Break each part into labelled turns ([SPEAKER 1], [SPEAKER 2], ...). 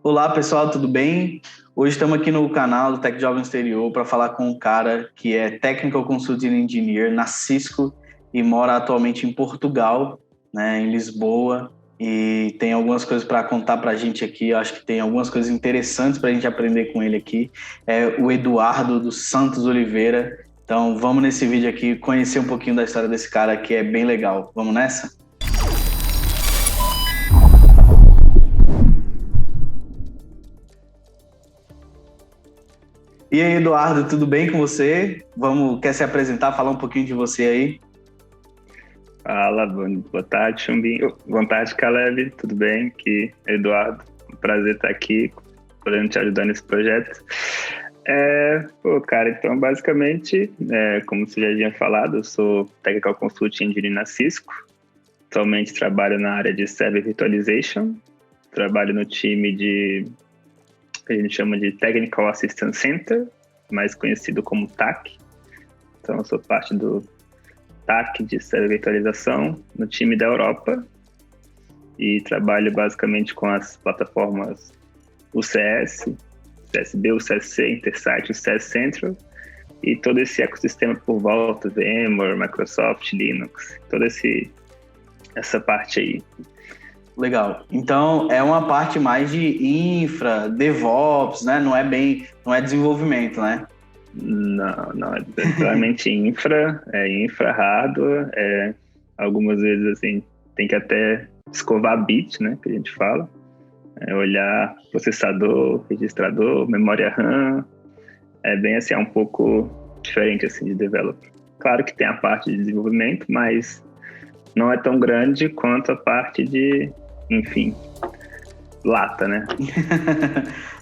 [SPEAKER 1] Olá pessoal, tudo bem? Hoje estamos aqui no canal do Tech Job no Exterior para falar com um cara que é Technical Consulting Engineer na Cisco e mora atualmente em Portugal, né, em Lisboa, e tem algumas coisas para contar para a gente aqui. Eu acho que tem algumas coisas interessantes para a gente aprender com ele aqui. É o Eduardo dos Santos Oliveira. Então vamos nesse vídeo aqui conhecer um pouquinho da história desse cara que é bem legal. Vamos nessa? E aí, Eduardo, tudo bem com você? Quer se apresentar, falar um pouquinho de você aí?
[SPEAKER 2] Fala, boa tarde, Chumbinho. Boa tarde, Caleb. Tudo bem? Aqui, Eduardo. Um prazer estar aqui, podendo te ajudar nesse projeto. Cara, então, basicamente, como você já tinha falado, eu sou Technical Consulting Engineer na Cisco. Atualmente trabalho na área de Server Virtualization. Trabalho no time que a gente chama de Technical Assistance Center, mais conhecido como TAC. Então, eu sou parte do TAC de Server Virtualização no time da Europa e trabalho basicamente com as plataformas UCS, CSB, o CSC, Intersite, o CS Central e todo esse ecossistema por volta, VMware, Microsoft, Linux, toda essa parte aí.
[SPEAKER 1] Legal. Então, é uma parte mais de infra, DevOps, né? Não é desenvolvimento, né?
[SPEAKER 2] Não, é totalmente infra, hardware, algumas vezes assim, tem que até escovar bit, né, que a gente fala, olhar processador, registrador, memória RAM, é bem assim, é um pouco diferente assim de developer. Claro que tem a parte de desenvolvimento, mas não é tão grande quanto a parte de, enfim, lata, né?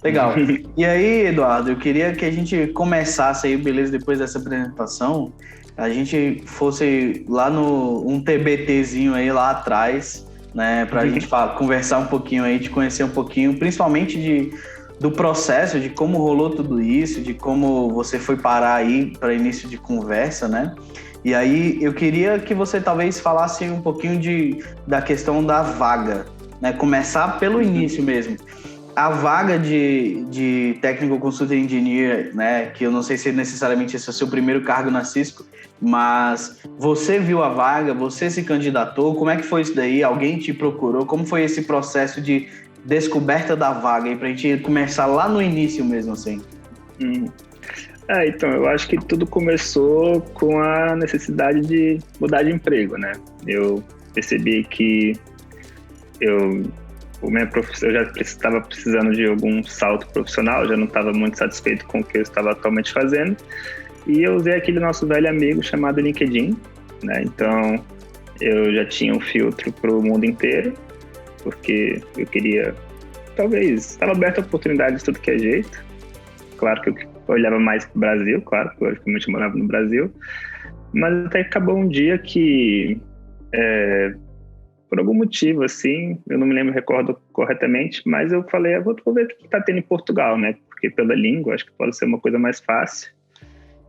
[SPEAKER 1] Legal. E aí, Eduardo, eu queria que a gente começasse aí, beleza, depois dessa apresentação, a gente fosse lá um TBTzinho aí lá atrás, né, pra gente conversar um pouquinho aí, te conhecer um pouquinho, principalmente do processo, de como rolou tudo isso, de como você foi parar aí para início de conversa, né? E aí eu queria que você talvez falasse um pouquinho da questão da vaga, né? Começar pelo início mesmo. A vaga de Technical Consulting Engineer, né? Que eu não sei se necessariamente esse é o seu primeiro cargo na Cisco, mas você viu a vaga, você se candidatou, como é que foi isso daí? Alguém te procurou? Como foi esse processo de descoberta da vaga aí, pra gente começar lá no início mesmo, assim?
[SPEAKER 2] Então, eu acho que tudo começou com a necessidade de mudar de emprego, né? Eu percebi que eu já estava precisando de algum salto profissional, já não estava muito satisfeito com o que eu estava atualmente fazendo, e eu usei aquele nosso velho amigo chamado LinkedIn, né? Então, eu já tinha um filtro para o mundo inteiro, porque eu queria, talvez, estava aberto a oportunidades de tudo que é jeito. Claro que eu olhava mais para o Brasil, claro, porque logicamente eu morava no Brasil, mas até que acabou um dia que, por algum motivo, assim, eu não me recordo corretamente, mas eu falei, vou ver o que está tendo em Portugal, né? Porque pela língua, acho que pode ser uma coisa mais fácil.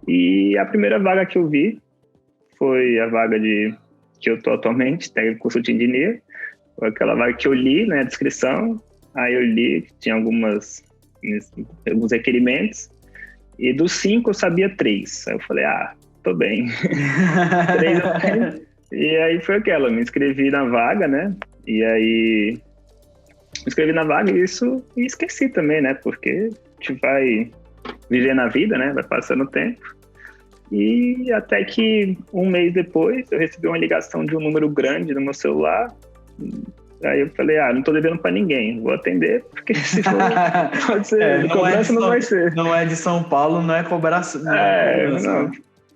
[SPEAKER 2] E a primeira vaga que eu vi foi a vaga que eu estou atualmente, Technical Consulting Engineer, foi aquela vaga que eu li, né, a descrição, aí eu li que tinha alguns requerimentos, e dos 5 eu sabia 3. Aí eu falei, tô bem. 3 eu tenho. E aí foi aquela, me inscrevi na vaga, né? E aí me inscrevi na vaga e esqueci também, né? Porque a gente vai viver na vida, né? Vai passando o tempo. E até que um mês depois eu recebi uma ligação de um número grande no meu celular. Aí eu falei, não tô devendo pra ninguém, vou atender, porque se for, pode ser, cobrança não vai ser.
[SPEAKER 1] Não é de São Paulo, não é cobrança.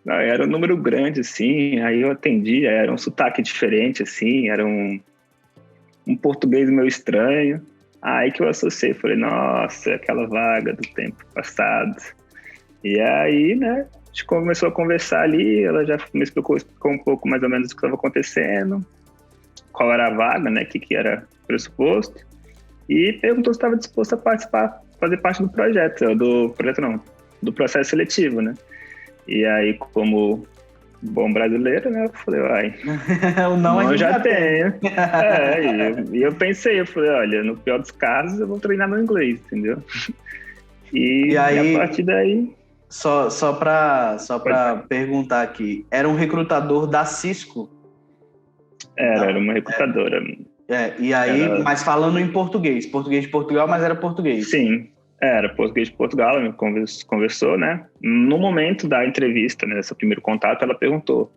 [SPEAKER 2] Não, era um número grande, assim, aí eu atendi, era um sotaque diferente, assim, era um português meio estranho. Aí que eu associei, falei, nossa, aquela vaga do tempo passado. E aí, né, a gente começou a conversar ali, ela já me explicou um pouco mais ou menos o que estava acontecendo, qual era a vaga, né, que era pressuposto, e perguntou se estava disposto a participar, fazer parte do projeto, do processo seletivo, né. E aí, como bom brasileiro, né? Eu falei, uai,
[SPEAKER 1] O não a
[SPEAKER 2] eu
[SPEAKER 1] gente
[SPEAKER 2] já
[SPEAKER 1] já tem.
[SPEAKER 2] tenho. E eu pensei, eu falei, olha, no pior dos casos, eu vou treinar no inglês, entendeu?
[SPEAKER 1] E
[SPEAKER 2] A
[SPEAKER 1] aí,
[SPEAKER 2] partir daí...
[SPEAKER 1] só para perguntar aqui, era um recrutador da Cisco?
[SPEAKER 2] Era uma recrutadora.
[SPEAKER 1] E aí, mas falando em português de Portugal, mas era português.
[SPEAKER 2] Sim, era português de Portugal, ela conversou, né? No momento da entrevista, né, nesse primeiro contato, ela perguntou,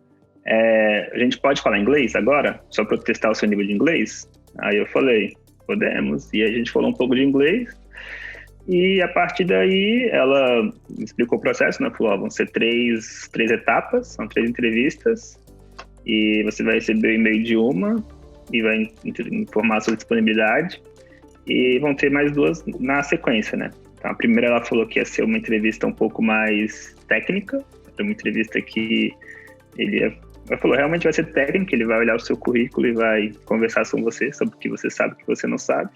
[SPEAKER 2] a gente pode falar inglês agora? Só para testar o seu nível de inglês? Aí eu falei, podemos. E a gente falou um pouco de inglês. E a partir daí, ela me explicou o processo, né? Falou, vão ser três etapas, são 3 entrevistas. E você vai receber o e-mail de uma e vai informar a sua disponibilidade. E vão ter mais 2 na sequência, né? Então, a primeira ela falou que ia ser uma entrevista um pouco mais técnica. Era uma entrevista que ela falou, realmente vai ser técnica, ele vai olhar o seu currículo e vai conversar com você sobre o que você sabe e o que você não sabe.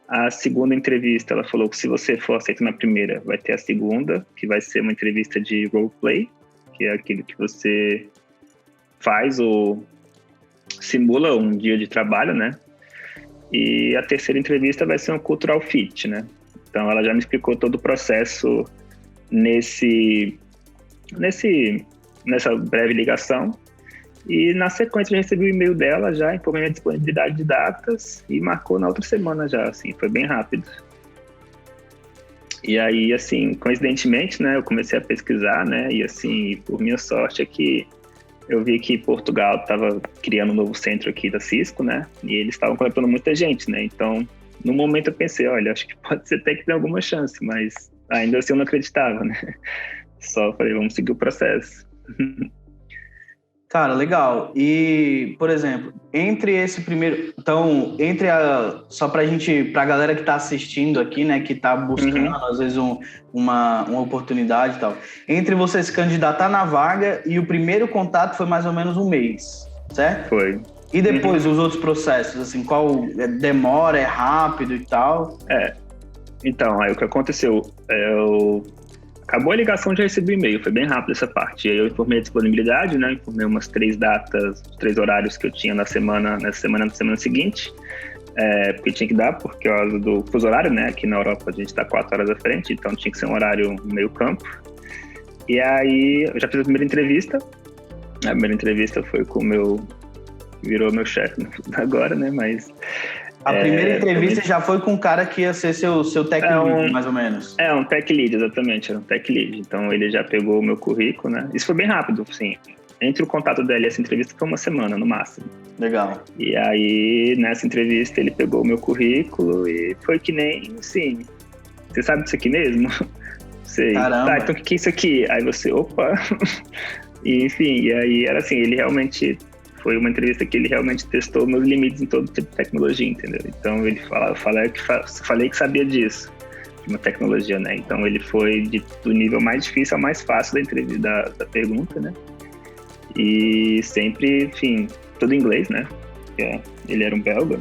[SPEAKER 2] A segunda entrevista, ela falou que se você for aceito na primeira, vai ter a segunda, que vai ser uma entrevista de roleplay, que é aquilo que você faz ou simula um dia de trabalho, né? E a terceira entrevista vai ser um cultural fit, né? Então, ela já me explicou todo o processo nessa breve ligação. E na sequência eu recebi o e-mail dela já, informei a disponibilidade de datas e marcou na outra semana já, assim, foi bem rápido. E aí, assim, coincidentemente, né, eu comecei a pesquisar, né, e assim, por minha sorte é que eu vi que Portugal estava criando um novo centro aqui da Cisco, né, e eles estavam contratando muita gente, né, então, no momento eu pensei, olha, acho que pode ser até que tem alguma chance, mas ainda assim eu não acreditava, né, só falei, vamos seguir o processo.
[SPEAKER 1] Cara, legal. E, por exemplo, entre esse primeiro... Então, só pra galera que tá assistindo aqui, né, que tá buscando, às vezes, uma oportunidade e tal. Entre você se candidatar na vaga e o primeiro contato foi mais ou menos 1 mês, certo?
[SPEAKER 2] Foi.
[SPEAKER 1] E depois, os outros processos, assim, qual demora, é rápido e tal?
[SPEAKER 2] Então, aí o que aconteceu? Acabou a ligação, já recebi o e-mail, foi bem rápido essa parte. Aí eu informei a disponibilidade, né? Informei umas 3 datas, 3 horários que eu tinha na semana seguinte. Porque tinha que dar, por causa do fuso horário, né? Aqui na Europa a gente está 4 horas à frente, então tinha que ser um horário meio campo. E aí eu já fiz a primeira entrevista. A primeira entrevista foi com virou meu chefe agora, né? Mas...
[SPEAKER 1] A primeira entrevista já foi com o cara que ia ser seu tech lead, mais ou menos.
[SPEAKER 2] Um tech lead, exatamente, era um tech lead. Então ele já pegou o meu currículo, né? Isso foi bem rápido, sim. Entre o contato dele e essa entrevista foi 1 semana, no máximo.
[SPEAKER 1] Legal.
[SPEAKER 2] E aí, nessa entrevista, ele pegou o meu currículo e foi que nem, assim, você sabe disso aqui mesmo? Sei.
[SPEAKER 1] Caramba.
[SPEAKER 2] Tá, então o que é isso aqui? Aí você, opa! E, enfim, e aí era assim, ele realmente... Foi uma entrevista que ele realmente testou meus limites em todo tipo de tecnologia, entendeu? Então ele falei que sabia disso, de uma tecnologia, né? Então ele foi do nível mais difícil ao mais fácil da entrevista, da pergunta, né? E sempre, enfim, tudo em inglês, né? Ele era um belga.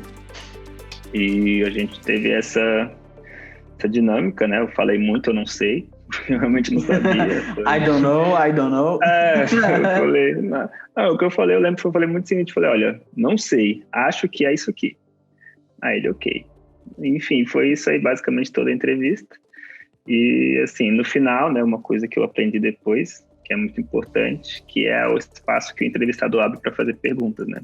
[SPEAKER 2] E a gente teve essa dinâmica, né? Eu falei muito, eu não sei. Eu realmente não sabia.
[SPEAKER 1] I don't know.
[SPEAKER 2] Eu falei, o que eu falei, eu lembro que eu falei muito o seguinte, falei, olha, não sei, acho que é isso aqui. Aí ele, ok. Enfim, foi isso aí basicamente toda a entrevista. E assim, no final, né, uma coisa que eu aprendi depois, que é muito importante, que é o espaço que o entrevistador abre para fazer perguntas, né?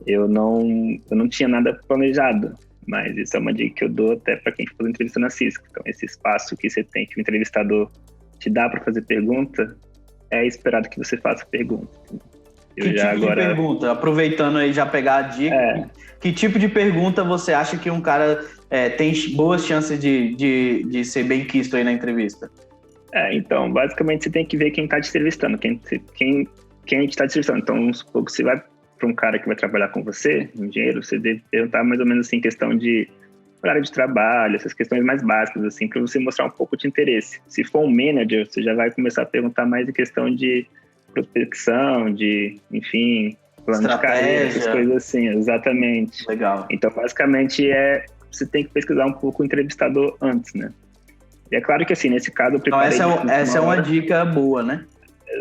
[SPEAKER 2] Eu não tinha nada planejado, mas isso é uma dica que eu dou até para quem faz entrevista na Cisco. Então, esse espaço que você tem, que o entrevistador te dá para fazer pergunta, é esperado que você faça pergunta.
[SPEAKER 1] Que tipo de pergunta? Aproveitando aí já pegar a dica, que tipo de pergunta você acha que um cara tem boas chances de ser bem quisto aí na entrevista?
[SPEAKER 2] Então, basicamente você tem que ver quem está te entrevistando, quem está te entrevistando. Então, vamos supor que você vai para um cara que vai trabalhar com você, um engenheiro, você deve perguntar mais ou menos assim, questão de horário de trabalho, essas questões mais básicas, assim, para você mostrar um pouco de interesse. Se for um manager, você já vai começar a perguntar mais em questão de prospecção, de, enfim, plano de carreira, essas coisas assim, exatamente.
[SPEAKER 1] Legal.
[SPEAKER 2] Então, basicamente, você tem que pesquisar um pouco o entrevistador antes, né? E é claro que, assim, nesse caso, eu preparei...
[SPEAKER 1] Então, essa é uma dica boa, né?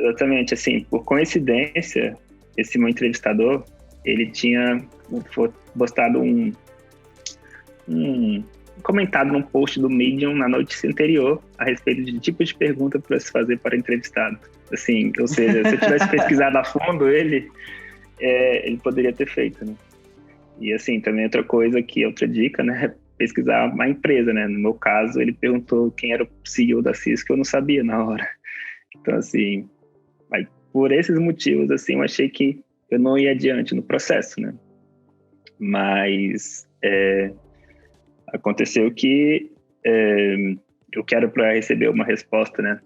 [SPEAKER 2] Exatamente, assim, por coincidência, esse meu entrevistador, ele tinha postado comentado num post do Medium na noite anterior a respeito de tipos de pergunta para se fazer para entrevistado. Assim, ou seja, se eu tivesse pesquisado a fundo ele poderia ter feito, né? E assim, também outra dica, né? Pesquisar a empresa, né? No meu caso, ele perguntou quem era o CEO da Cisco, eu não sabia na hora. Então, assim, por esses motivos, assim, eu achei que eu não ia adiante no processo, né? Mas aconteceu que eu quero para receber uma resposta, né?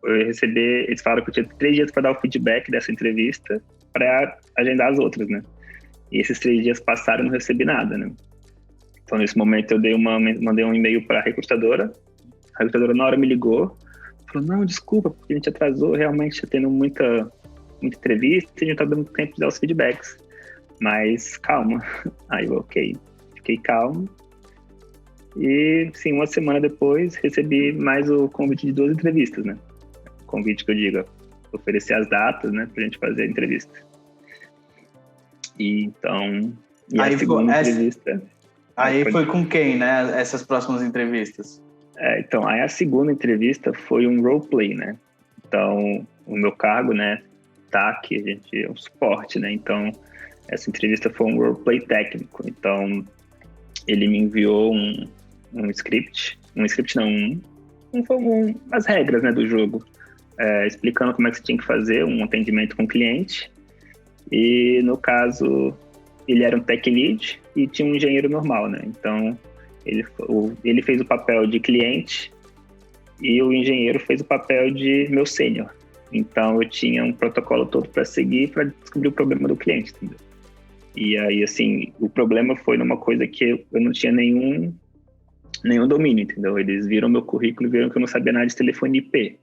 [SPEAKER 2] Eles falaram que eu tinha 3 dias para dar o feedback dessa entrevista para agendar as outras, né? E esses 3 dias passaram e não recebi nada, né? Então, nesse momento, eu mandei um e-mail para a recrutadora. A recrutadora, na hora, me ligou. Falou, não, desculpa, porque a gente atrasou. Realmente, está tendo muita entrevista e a gente não está dando tempo de dar os feedbacks. Mas, calma. Aí eu, ok. Fiquei calmo. E, sim, uma semana depois, recebi mais o convite de 2 entrevistas, né? O convite que eu digo, oferecer as datas, né? Pra gente fazer a entrevista. E, então... E
[SPEAKER 1] aí
[SPEAKER 2] a segunda entrevista...
[SPEAKER 1] Aí foi com quem, né? Essas próximas entrevistas?
[SPEAKER 2] Então, aí a segunda entrevista foi um roleplay, né? Então, o meu cargo, né? TAC, a gente é um suporte, né? Então, essa entrevista foi um roleplay técnico. Então, ele me enviou um script. Um script não, as regras, né, do jogo. Explicando como é que você tinha que fazer um atendimento com o cliente. E, no caso... Ele era um tech lead e tinha um engenheiro normal, né? Então, ele fez o papel de cliente e o engenheiro fez o papel de meu sênior. Então, eu tinha um protocolo todo para seguir para descobrir o problema do cliente, entendeu? E aí, assim, o problema foi numa coisa que eu não tinha nenhum domínio, entendeu? Eles viram meu currículo e viram que eu não sabia nada de telefonia IP.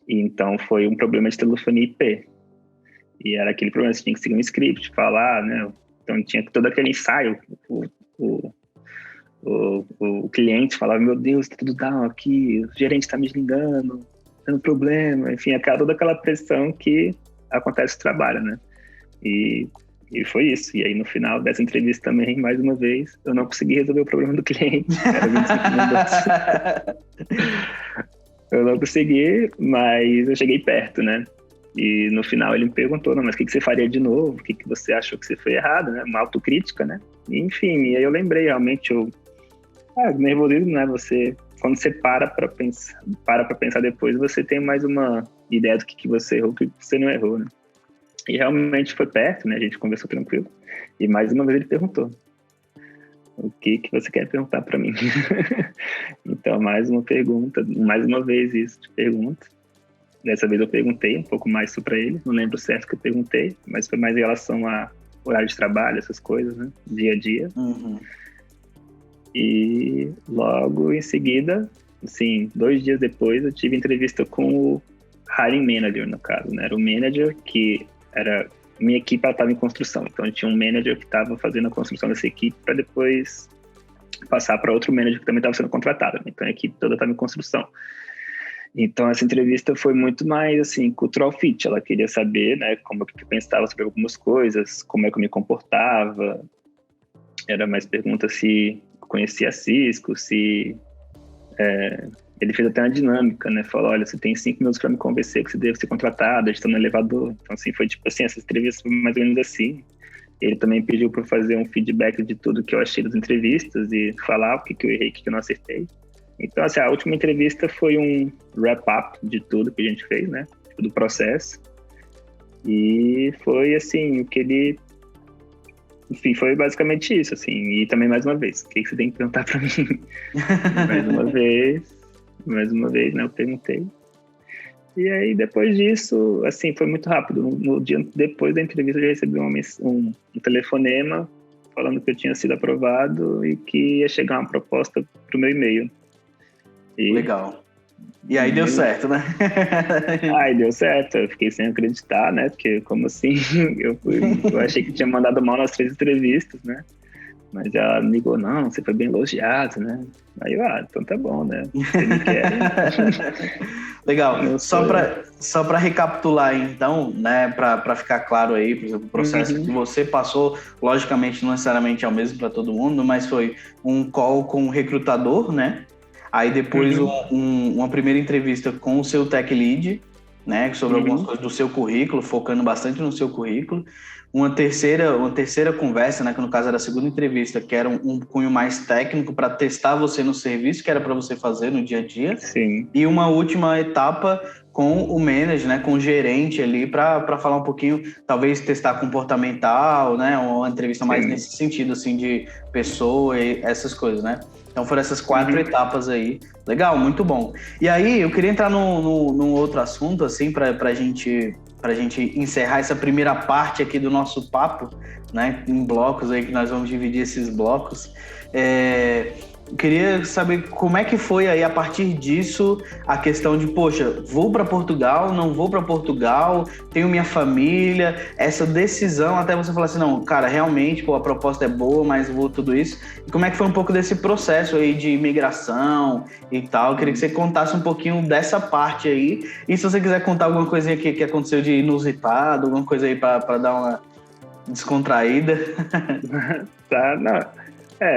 [SPEAKER 2] E então, foi um problema de telefonia IP. E era aquele problema, você tinha que seguir um script, falar, né? Então tinha todo aquele ensaio. O cliente falava, meu Deus, tá tudo down aqui, o gerente tá me ligando, tendo problema. Enfim, toda aquela pressão que acontece no trabalho, né? E foi isso. E aí, no final dessa entrevista também, mais uma vez, eu não consegui resolver o problema do cliente. Era 25 minutos. Eu não consegui, mas eu cheguei perto, né? E no final ele me perguntou, não, mas o que você faria de novo? O que você achou que você foi errado, né? Uma autocrítica, né? E, enfim, e aí eu lembrei, realmente, nervosismo, né? Quando você para pra pensar depois, você tem mais uma ideia do que você errou, o que você não errou, né? E realmente foi perto, né? A gente conversou tranquilo. E mais uma vez ele perguntou, o que você quer perguntar pra mim? Então, mais uma pergunta, mais uma vez isso, te pergunto. Dessa vez eu perguntei um pouco mais sobre ele, não lembro certo que eu perguntei, mas foi mais em relação a horário de trabalho, essas coisas, né? Dia a dia.
[SPEAKER 1] Uhum.
[SPEAKER 2] E logo em seguida, assim, 2 dias depois, eu tive entrevista com o hiring manager, no caso, né? Era o manager que era... Minha equipe estava em construção, então eu tinha um manager que estava fazendo a construção dessa equipe para depois passar para outro manager que também estava sendo contratado, né? Então a equipe toda estava em construção. Então, essa entrevista foi muito mais, assim, cultural fit. Ela queria saber, né, como eu pensava sobre algumas coisas, como é que eu me comportava. Era mais pergunta se conhecia a Cisco, se... ele fez até uma dinâmica, né? Falou, olha, você tem 5 minutos para me convencer que você deve ser contratado, a gente está no elevador. Então, assim, foi tipo assim, essa entrevista foi mais ou menos assim. Ele também pediu para fazer um feedback de tudo que eu achei das entrevistas e falar o que eu errei, o que eu não acertei. Então, assim, a última entrevista foi um wrap-up de tudo que a gente fez, né? Do processo. E foi, assim, o que ele... Enfim, foi basicamente isso, assim. E também, mais uma vez, o que você tem que perguntar pra mim? mais uma vez, né? Eu perguntei. E aí, depois disso, assim, foi muito rápido. No dia depois da entrevista, eu já recebi um telefonema falando que eu tinha sido aprovado e que ia chegar uma proposta pro meu e-mail.
[SPEAKER 1] Legal. E aí deu certo, né?
[SPEAKER 2] Aí deu certo, eu fiquei sem acreditar, né? Porque como assim? Eu achei que tinha mandado mal nas 3 entrevistas, né? Mas ela me ligou, não, você foi bem elogiado, né? Aí eu, então tá bom, né? Você me quer.
[SPEAKER 1] Legal. Só para recapitular, então, né, para ficar claro aí, por exemplo, o processo que você passou, logicamente não necessariamente é o mesmo para todo mundo, mas foi um call com o recrutador, né? Aí depois uma primeira entrevista com o seu tech lead, né, sobre algumas coisas do seu currículo, focando bastante no seu currículo. Uma terceira conversa, né, que no caso era a segunda entrevista, que era um cunho mais técnico para testar você no serviço, que era para você fazer no dia a dia.
[SPEAKER 2] Sim.
[SPEAKER 1] E uma última etapa com o manager, né, com o gerente ali, para falar um pouquinho, talvez testar comportamental, né, uma entrevista mais nesse sentido, assim, de pessoa e essas coisas, né? Então foram essas 4 etapas aí. Legal, muito bom. E aí, eu queria entrar num outro assunto, assim, pra gente encerrar essa primeira parte aqui do nosso papo, né, em blocos aí, que nós vamos dividir esses blocos. Eu queria saber como é que foi aí, a partir disso, a questão de, poxa, vou para Portugal, não vou para Portugal, tenho minha família, essa decisão até você falar assim, não, cara, realmente, pô, a proposta é boa, mas vou tudo isso. E como é que foi um pouco desse processo aí de imigração e tal? Eu queria que você contasse um pouquinho dessa parte aí. E se você quiser contar alguma coisinha que aconteceu de inusitado, alguma coisa aí para dar uma descontraída.
[SPEAKER 2] Tá, não.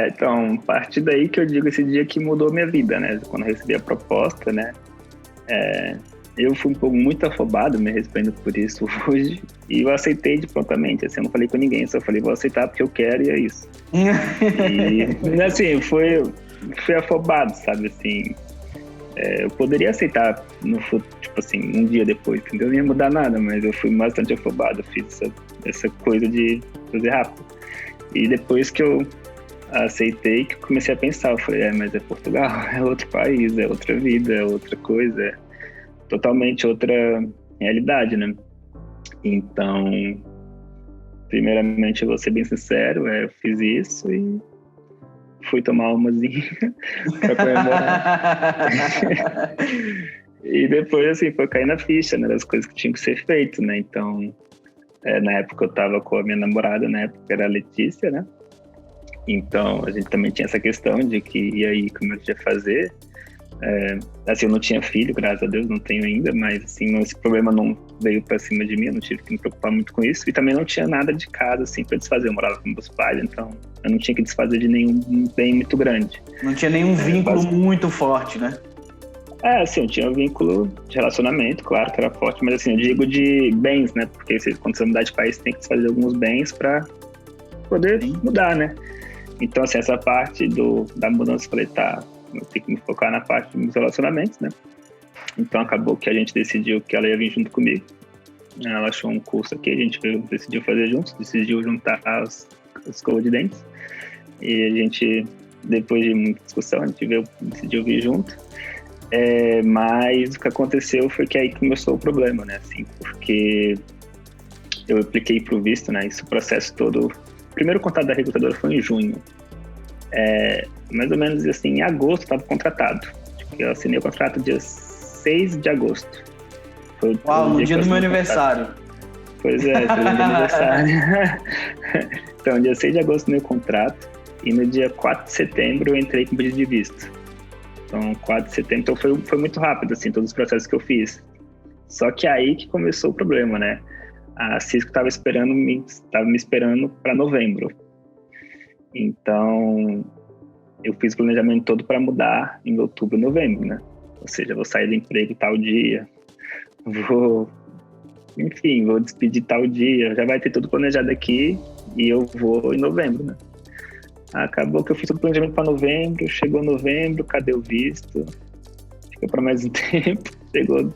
[SPEAKER 2] Então, a partir daí que eu digo esse dia que mudou minha vida, né? Quando eu recebi a proposta, né? Eu fui um pouco muito afobado, me arrependo por isso hoje, e eu aceitei prontamente, assim, eu não falei com ninguém, só falei, vou aceitar porque eu quero e é isso. E, assim, fui afobado, sabe, assim, eu poderia aceitar, tipo assim, um dia depois, entendeu? Não ia mudar nada, mas eu fui bastante afobado, fiz essa coisa de fazer rápido. E depois que eu aceitei, que comecei a pensar, eu falei, mas é Portugal, é outro país, é outra vida, é outra coisa, é totalmente outra realidade, né? Então, primeiramente, eu vou ser bem sincero, eu fiz isso e fui tomar umazinha pra comemorar. E depois, assim, foi cair na ficha, né, das coisas que tinham que ser feitas, né? Então, na época eu tava com a minha namorada, na época era a Letícia, né? Então, a gente também tinha essa questão de que, e aí, como eu ia fazer? Assim, eu não tinha filho, graças a Deus, não tenho ainda, mas, assim, esse problema não veio pra cima de mim, eu não tive que me preocupar muito com isso. E também não tinha nada de casa, assim, pra desfazer. Eu morava com meus pais, então eu não tinha que desfazer de nenhum bem muito grande.
[SPEAKER 1] Não tinha nenhum vínculo muito forte, né?
[SPEAKER 2] Assim, eu tinha um vínculo de relacionamento, claro que era forte, mas, assim, eu digo de bens, né? Porque quando você mudar de país, tem que desfazer alguns bens pra poder mudar, né? Então, assim, essa parte da mudança, eu falei, eu tenho que me focar na parte dos relacionamentos, né? Então, acabou que a gente decidiu que ela ia vir junto comigo. Ela achou um curso aqui, a gente decidiu fazer juntos, decidiu juntar as escovas de dentes. E a gente, depois de muita discussão, a gente decidiu vir junto. Mas o que aconteceu foi que aí começou o problema, né? Assim, porque eu apliquei para o visto, né? Esse processo todo... O primeiro contato da recrutadora foi em junho. Mais ou menos assim, em agosto eu estava contratado. Eu assinei o contrato dia 6 de agosto. Foi
[SPEAKER 1] no dia do meu aniversário.
[SPEAKER 2] Pois é, foi no dia do aniversário. Então, dia 6 de agosto meu contrato e no dia 4 de setembro eu entrei com pedido de visto. Então, 4 de setembro, então foi muito rápido, assim, todos os processos que eu fiz. Só que aí que começou o problema, né? A Cisco estava me esperando para novembro. Então, eu fiz o planejamento todo para mudar em outubro, novembro, né? Ou seja, vou sair do emprego tal dia, vou despedir tal dia, já vai ter tudo planejado aqui e eu vou em novembro, né? Acabou que eu fiz o planejamento para novembro, chegou novembro, cadê o visto? Ficou para mais um tempo, chegou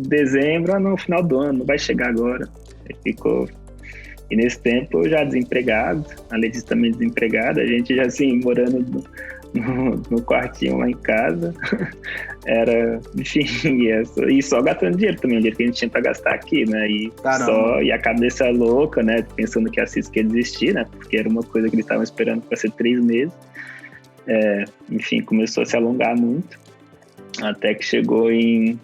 [SPEAKER 2] dezembro, no final do ano, vai chegar agora. Aí ficou... E nesse tempo eu já desempregado, a Letícia também desempregada, a gente já assim, morando no quartinho lá em casa, era, enfim, e só gastando dinheiro também, o dinheiro que a gente tinha pra gastar aqui, né, e a cabeça louca, né, pensando que a Cisco ia desistir, né, porque era uma coisa que eles estavam esperando para ser 3 meses, enfim, começou a se alongar muito, até que chegou em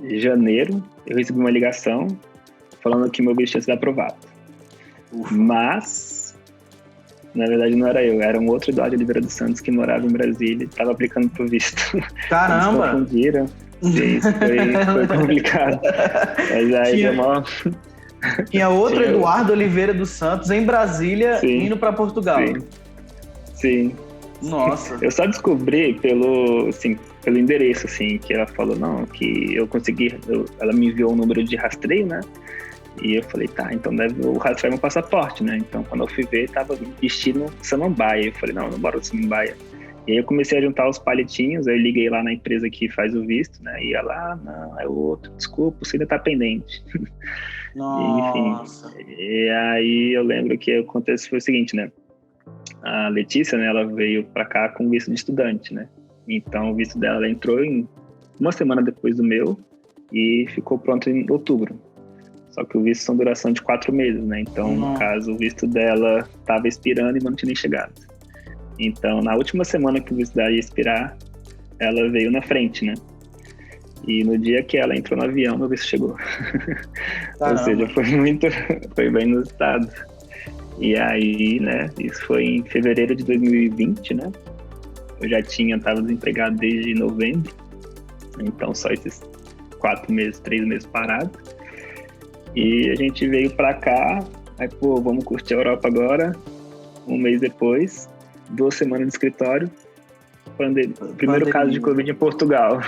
[SPEAKER 2] janeiro, eu recebi uma ligação falando que meu visto tinha sido aprovado. Ufa. Mas Na verdade, não era eu, era um outro Eduardo Oliveira dos Santos que morava em Brasília e estava aplicando pro visto.
[SPEAKER 1] Caramba!
[SPEAKER 2] Eles confundiram. Sim, isso foi complicado. Mas aí deu mó...
[SPEAKER 1] Tinha outro Eduardo Oliveira dos Santos em Brasília, indo para Portugal.
[SPEAKER 2] Sim.
[SPEAKER 1] Nossa.
[SPEAKER 2] Eu só descobri pelo endereço, assim, que ela falou, não, que eu consegui... ela me enviou um número de rastreio, né? E eu falei, tá, então deve o rastrear meu passaporte, né? Então, quando eu fui ver, tava destino Samambaia. Eu falei, não bora Samambaia. E aí eu comecei a juntar os palitinhos, aí eu liguei lá na empresa que faz o visto, né? E ela, não, é o outro, desculpa, você ainda tá pendente.
[SPEAKER 1] Nossa.
[SPEAKER 2] Enfim, e aí eu lembro que aconteceu foi o seguinte, né? A Letícia, né, ela veio pra cá com visto de estudante, né? Então o visto dela, ela entrou uma semana depois do meu e ficou pronto em outubro. Só que o visto são duração de 4 meses, né? Então, no caso, o visto dela estava expirando e não tinha nem chegado. Então, na última semana que o visto dela ia expirar, ela veio na frente, né? E no dia que ela entrou no avião, meu visto chegou. Ou seja, foi bem inusitado. E aí, né? Isso foi em fevereiro de 2020, né? Eu já estava desempregado desde novembro. Então, só esses 3 meses parados. E a gente veio pra cá, aí, vamos curtir a Europa agora. Um mês depois, 2 semanas de escritório, primeiro caso de Covid em Portugal.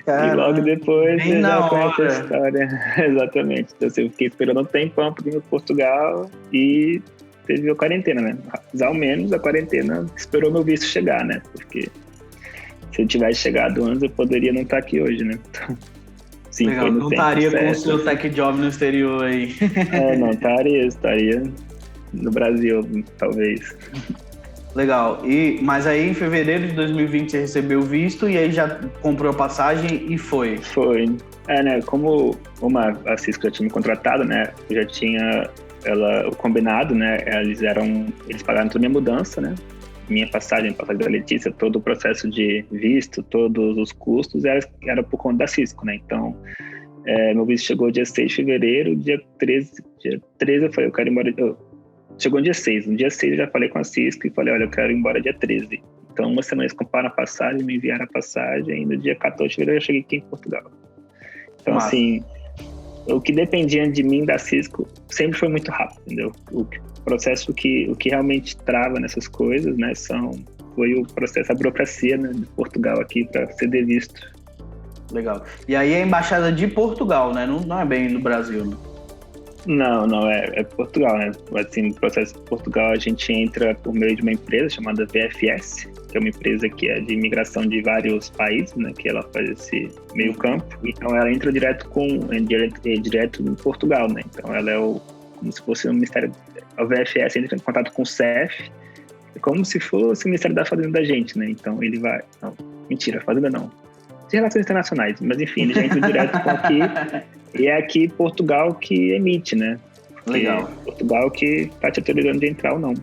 [SPEAKER 2] Caramba. E logo depois você já conhece a história. Exatamente. Então, eu fiquei esperando um tempão para vir para Portugal e teve a quarentena, né? Mas, ao menos a quarentena esperou meu visto chegar, né? Porque se eu tivesse chegado antes, eu poderia não estar aqui hoje, né? Então, sim,
[SPEAKER 1] legal, não estaria com o seu tech job no exterior aí.
[SPEAKER 2] Não estaria no Brasil, talvez.
[SPEAKER 1] Legal, mas aí em fevereiro de 2020 você recebeu o visto e aí já comprou a passagem e foi?
[SPEAKER 2] Foi, né, como a Cisco já tinha me contratado, né, eu já tinha o combinado, né, eles pagaram toda a minha mudança, né, minha passagem da Letícia, todo o processo de visto, todos os custos era por conta da Cisco, né, então meu visto chegou dia 6 de fevereiro, dia 13 eu falei, eu quero ir embora, chegou no dia 6, no dia 6 eu já falei com a Cisco e falei, olha, eu quero ir embora dia 13, então uma semana eles compraram a passagem, me enviaram a passagem e no dia 14 de fevereiro eu cheguei aqui em Portugal. Então, assim, o que dependia de mim da Cisco sempre foi muito rápido, entendeu? O processo, o que realmente trava nessas coisas, né, foi o processo, a burocracia, né, de Portugal aqui para ceder visto.
[SPEAKER 1] Legal. E aí a embaixada de Portugal, né? Não é bem no Brasil, né?
[SPEAKER 2] Não, é Portugal, né? Assim, no processo de Portugal a gente entra por meio de uma empresa chamada VFS, que é uma empresa que é de imigração de vários países, né? Que ela faz esse meio campo. Então ela entra direto em Portugal, né? Então ela é como se fosse o Ministério... A VFS entra em contato com o CEF, é como se fosse o Ministério da Fazenda da gente, né? Então ele vai... Não, mentira, Fazenda não. De Relações Internacionais, mas enfim, ele já entra direto com aqui... E é aqui Portugal que emite, né? Porque
[SPEAKER 1] legal.
[SPEAKER 2] Portugal que tá te autorizando de entrar ou não.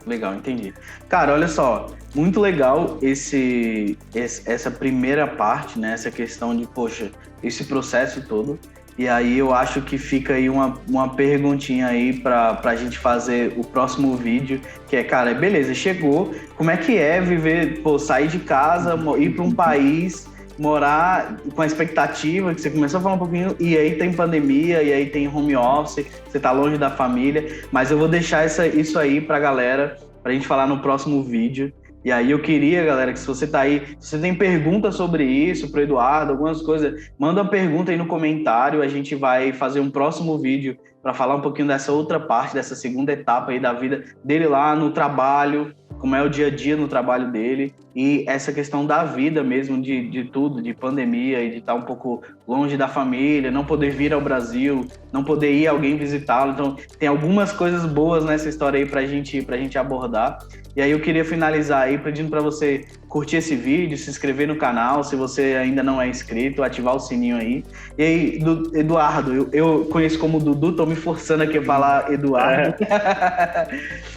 [SPEAKER 1] Legal, entendi. Cara, olha só, muito legal essa primeira parte, né? Essa questão de, poxa, esse processo todo. E aí eu acho que fica aí uma perguntinha aí pra gente fazer o próximo vídeo, que é, cara, beleza, chegou, como é que é viver, sair de casa, ir para um país... morar com a expectativa, que você começou a falar um pouquinho, e aí tem pandemia, e aí tem home office, você tá longe da família, mas eu vou deixar isso aí pra galera, pra gente falar no próximo vídeo. E aí eu queria, galera, que se você tá aí, se você tem pergunta sobre isso, pro Eduardo, algumas coisas, manda uma pergunta aí no comentário, a gente vai fazer um próximo vídeo para falar um pouquinho dessa outra parte, dessa segunda etapa aí da vida dele lá no trabalho, como é o dia a dia no trabalho dele, e essa questão da vida mesmo, de tudo, de pandemia, e de estar um pouco longe da família, não poder vir ao Brasil, não poder ir alguém visitá-lo. Então, tem algumas coisas boas nessa história aí pra gente abordar. E aí eu queria finalizar aí pedindo para você curtir esse vídeo, se inscrever no canal, se você ainda não é inscrito, ativar o sininho aí. E aí, Eduardo, eu conheço como Dudu, tô me forçando aqui a falar Eduardo.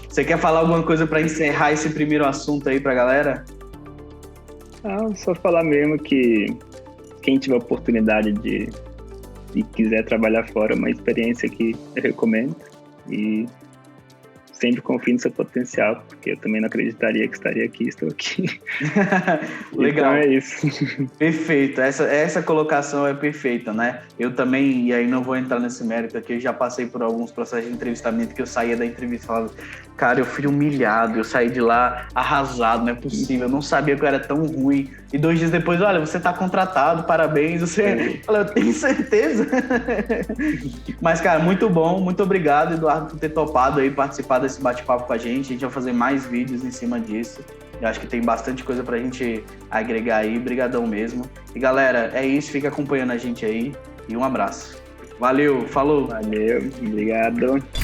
[SPEAKER 1] Você quer falar alguma coisa para encerrar esse primeiro assunto aí pra galera?
[SPEAKER 2] Só falar mesmo que quem tiver oportunidade e quiser trabalhar fora, é uma experiência que eu recomendo. E sempre confio no seu potencial, porque eu também não acreditaria que estaria aqui, estou aqui.
[SPEAKER 1] Legal.
[SPEAKER 2] Então é isso.
[SPEAKER 1] Perfeito, essa colocação é perfeita, né? Eu também, e aí não vou entrar nesse mérito aqui, eu já passei por alguns processos de entrevistamento que eu saía da entrevista e falava, cara, eu fui humilhado, eu saí de lá arrasado, não é possível, eu não sabia que eu era tão ruim. E 2 dias depois, olha, você tá contratado, parabéns. Você fala, eu tenho certeza. Mas, cara, muito bom, muito obrigado, Eduardo, por ter topado aí participar desse bate-papo com a gente vai fazer mais vídeos em cima disso. Eu acho que tem bastante coisa pra gente agregar aí, brigadão mesmo. E galera, é isso, fica acompanhando a gente aí e um abraço. Valeu, falou!
[SPEAKER 2] Valeu, obrigado.